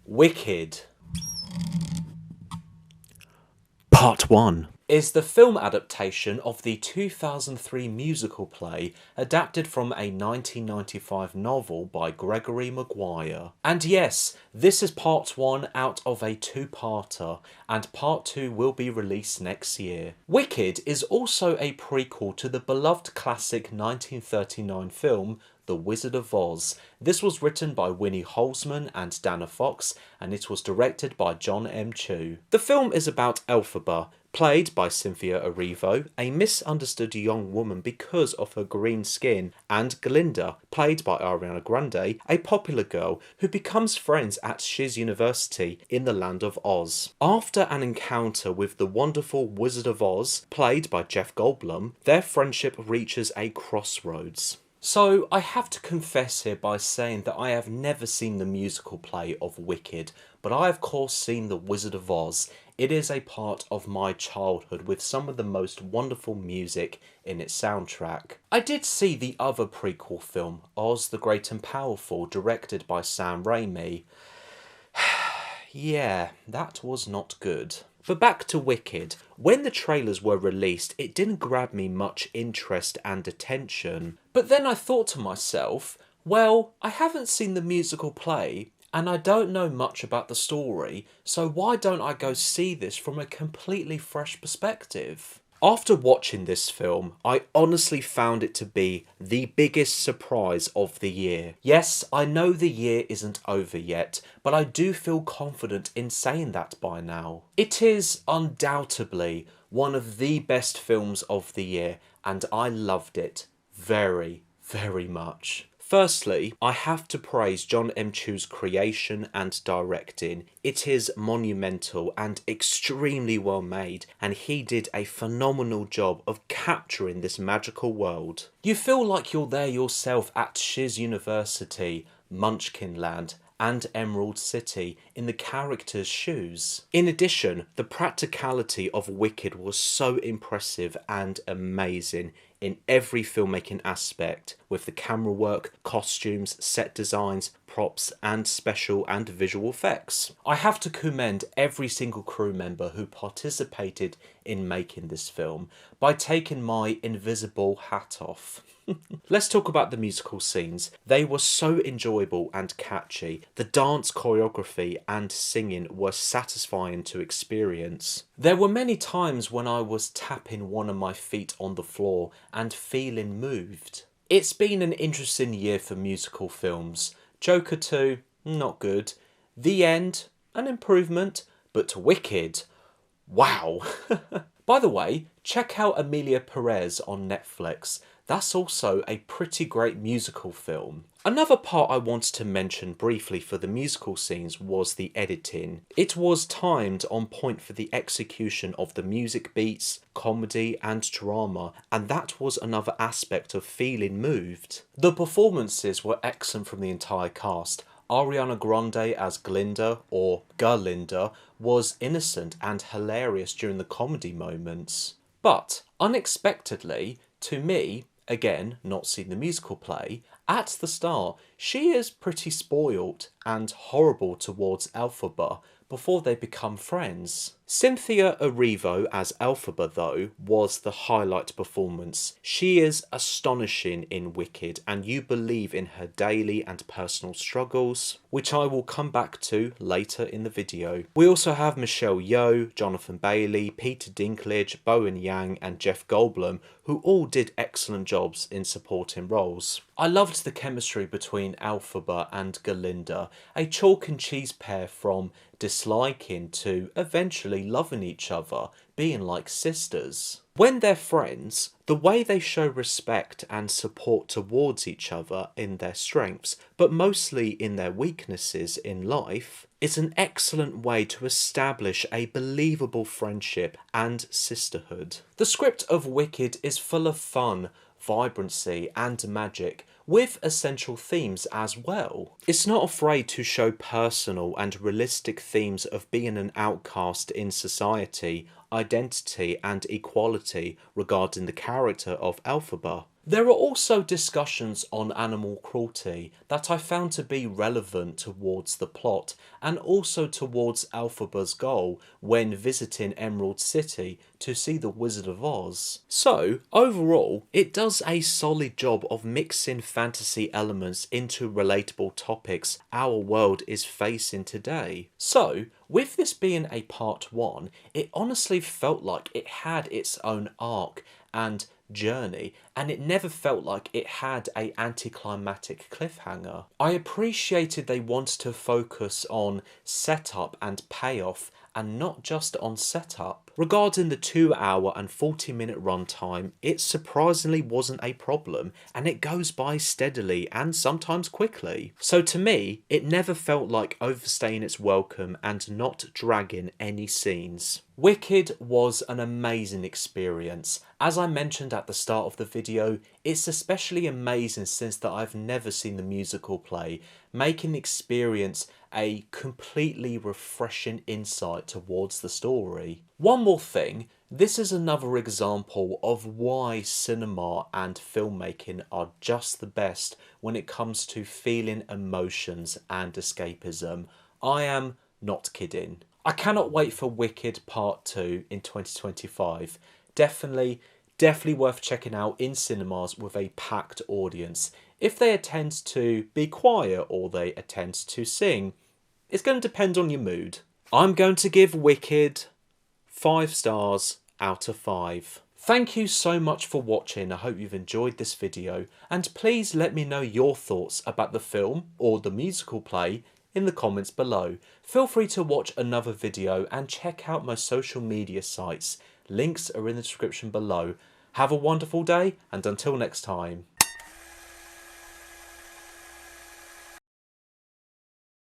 Wicked Part 1 is the film adaptation of the 2003 musical play adapted from a 1995 novel by Gregory Maguire. And yes, this is part 1 out of a two-parter, and part 2 will be released next year. Wicked is also a prequel to the beloved classic 1939 film The Wizard of Oz. This was written by Winnie Holzman and Dana Fox, and it was directed by John M. Chu. The film is about Elphaba, played by Cynthia Erivo, a misunderstood young woman because of her green skin, and Glinda, played by Ariana Grande, a popular girl who becomes friends at Shiz University in the land of Oz. After an encounter with the wonderful Wizard of Oz, played by Jeff Goldblum, their friendship reaches a crossroads. So, I have to confess here by saying that I have never seen the musical play of Wicked, but I of course seen The Wizard of Oz. It is a part of my childhood with some of the most wonderful music in its soundtrack. I did see the other prequel film, Oz the Great and Powerful, directed by Sam Raimi. Yeah, that was not good. But back to Wicked. When the trailers were released, it didn't grab me much interest and attention. But then I thought to myself, well, I haven't seen the musical play, and I don't know much about the story, so why don't I go see this from a completely fresh perspective? After watching this film, I honestly found it to be the biggest surprise of the year. Yes, I know the year isn't over yet, but I do feel confident in saying that by now. It is undoubtedly one of the best films of the year, and I loved it very, very much. Firstly, I have to praise John M. Chu's creation and directing. It is monumental and extremely well made, and he did a phenomenal job of capturing this magical world. You feel like you're there yourself at Shiz University, Munchkinland, and Emerald City in the characters' shoes. In addition, the practicality of Wicked was so impressive and amazing in every filmmaking aspect, with the camera work, costumes, set designs, props, and special and visual effects. I have to commend every single crew member who participated in making this film by taking my invisible hat off. Let's talk about the musical scenes. They were so enjoyable and catchy. The dance choreography and singing were satisfying to experience. There were many times when I was tapping one of my feet on the floor and feeling moved. It's been an interesting year for musical films. Joker 2, not good. The End, an improvement. But Wicked, wow. By the way, check out Emilia Perez on Netflix. That's also a pretty great musical film. Another part I wanted to mention briefly for the musical scenes was the editing. It was timed on point for the execution of the music beats, comedy and drama, and that was another aspect of feeling moved. The performances were excellent from the entire cast. Ariana Grande as Glinda, or Galinda, was innocent and hilarious during the comedy moments. But, unexpectedly, to me, again, not seen the musical play, at the start, she is pretty spoilt and horrible towards Elphaba before they become friends. Cynthia Erivo as Elphaba, though, was the highlight performance. She is astonishing in Wicked, and you believe in her daily and personal struggles, which I will come back to later in the video. We also have Michelle Yeoh, Jonathan Bailey, Peter Dinklage, Bowen Yang, and Jeff Goldblum, who all did excellent jobs in supporting roles. I loved the chemistry between Elphaba and Galinda, a chalk and cheese pair from disliking to eventually loving each other, being like sisters. When they're friends, the way they show respect and support towards each other in their strengths, but mostly in their weaknesses in life, is an excellent way to establish a believable friendship and sisterhood. The script of Wicked is full of fun, vibrancy and magic, with essential themes as well. It's not afraid to show personal and realistic themes of being an outcast in society, identity and equality regarding the character of Elphaba. There are also discussions on animal cruelty that I found to be relevant towards the plot and also towards Elphaba's goal when visiting Emerald City to see the Wizard of Oz. So, overall, it does a solid job of mixing fantasy elements into relatable topics our world is facing today. So, with this being a part 1, it honestly felt like it had its own arc and journey, and it never felt like it had a anticlimactic cliffhanger. I appreciated they wanted to focus on setup and payoff and not just on setup. Regarding the 2 hour and 40-minute runtime, it surprisingly wasn't a problem, and it goes by steadily and sometimes quickly. So to me, it never felt like overstaying its welcome and not dragging any scenes. Wicked was an amazing experience. As I mentioned at the start of the video, it's especially amazing since that I've never seen the musical play, making the experience a completely refreshing insight towards the story. One more thing, this is another example of why cinema and filmmaking are just the best when it comes to feeling emotions and escapism. I am not kidding. I cannot wait for Wicked Part 2 in 2025. Definitely worth checking out in cinemas with a packed audience. If they attend to be quiet or they attend to sing, it's going to depend on your mood. I'm going to give Wicked 5 stars out of 5. Thank you so much for watching. I hope you've enjoyed this video, and please let me know your thoughts about the film or the musical play in the comments below. Feel free to watch another video and check out my social media sites. Links are in the description below. Have a wonderful day, and until next time.